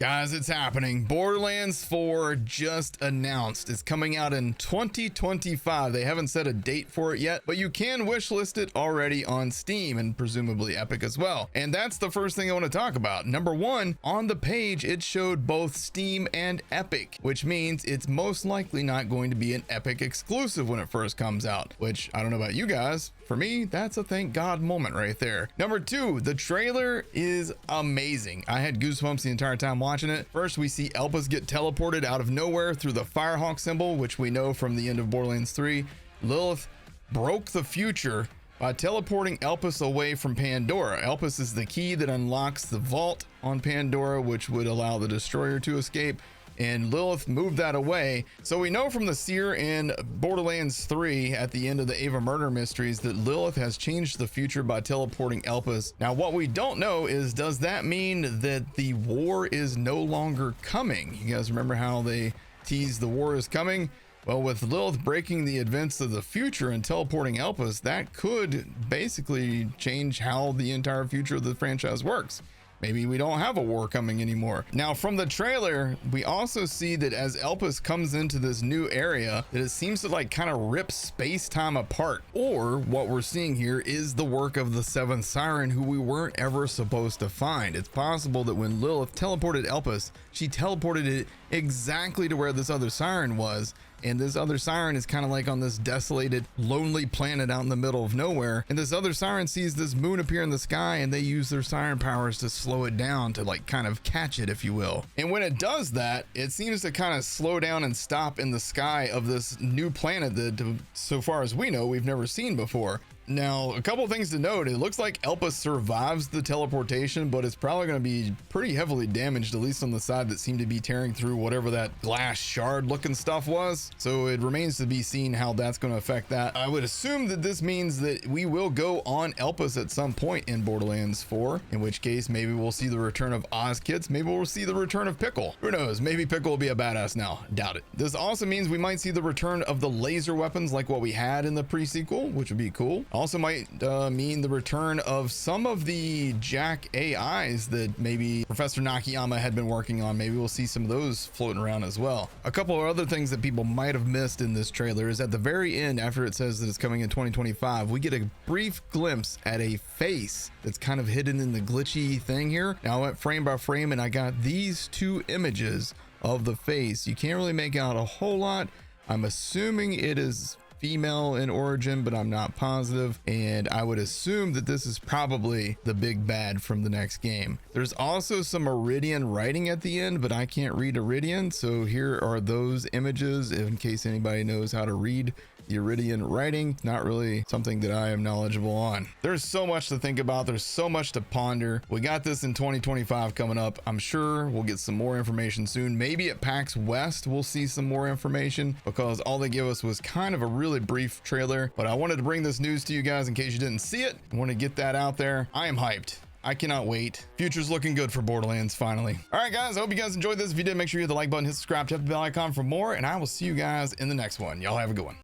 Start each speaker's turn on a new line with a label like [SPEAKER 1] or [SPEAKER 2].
[SPEAKER 1] Guys, it's happening. Borderlands 4 just announced. It's coming out in 2025. They haven't set a date for it yet, but you can wishlist it already on Steam and presumably Epic as well. And that's the first thing I want to talk about. Number one, on the page, it showed both Steam and Epic, which means it's most likely not going to be an Epic exclusive when it first comes out, which I don't know about you guys. For me, that's a thank God moment right there. Number two, the trailer is amazing. I had goosebumps the entire time watching it. First, we see Elpis get teleported out of nowhere through the Firehawk symbol, which we know from the end of Borderlands 3. Lilith broke the future by teleporting Elpis away from Pandora. Elpis is the key that unlocks the vault on Pandora, which would allow the Destroyer to escape. And Lilith moved that away. So we know from the seer in Borderlands 3 at the end of the Ava murder mysteries that Lilith has changed the future by teleporting Elpis. Now, what we don't know is, does that mean that the war is no longer coming? You guys remember how they teased the war is coming? Well, with Lilith breaking the events of the future and teleporting Elpis, that could basically change how the entire future of the franchise works. Maybe we don't have a war coming anymore. Now, from the trailer, we also see that as Elpis comes into this new area, that it seems to like kind of rip space-time apart. Or what we're seeing here is the work of the seventh siren, who we weren't ever supposed to find. It's possible that when Lilith teleported Elpis, she teleported it exactly to where this other siren was. And this other siren is kind of like on this desolated, lonely planet out in the middle of nowhere. And this other siren sees this moon appear in the sky, and they use their siren powers to slow it down, to like kind of catch it, if you will. And when it does that, it seems to kind of slow down and stop in the sky of this new planet that, so far as we know, we've never seen before. Now, a couple things to note. It looks like Elpis survives the teleportation, but it's probably going to be pretty heavily damaged, at least on the side that seemed to be tearing through whatever that glass shard looking stuff was. So it remains to be seen how that's going to affect that. I would assume that this means that we will go on Elpis at some point in Borderlands 4, in which case maybe we'll see the return of Ozkits. Maybe we'll see the return of Pickle. Who knows? Maybe Pickle will be a badass now. Doubt it. This also means we might see the return of the laser weapons like what we had in the pre-sequel, which would be cool. Also might mean the return of some of the Jack AIs that maybe Professor Nakayama had been working on. Maybe we'll see some of those floating around as well. A couple of other things that people might have missed in this trailer is at the very end, after it says that it's coming in 2025, we get a brief glimpse at a face that's kind of hidden in the glitchy thing here. Now I went frame by frame and I got these two images of the face. You can't really make out a whole lot. I'm assuming it is female in origin, but I'm not positive, and I would assume that this is probably the big bad from the next game. There's also some Iridian writing at the end, but I can't read Iridian, so here are those images in case anybody knows how to read the Iridian writing. Not really something that I am knowledgeable on. There's so much to think about. There's so much to ponder. We got this in 2025 coming up. I'm sure we'll get some more information soon. Maybe at PAX West we'll see some more information, because all they give us was kind of a really brief trailer. But I wanted to bring this news to you guys in case you didn't see it. I want to get that out there. I am hyped. I cannot wait. Future's looking good for Borderlands finally. All right, guys, I hope you guys enjoyed this. If you did, make sure you hit the like button, hit subscribe, tap the bell icon for more, and I will see you guys in the next one. Y'all have a good one.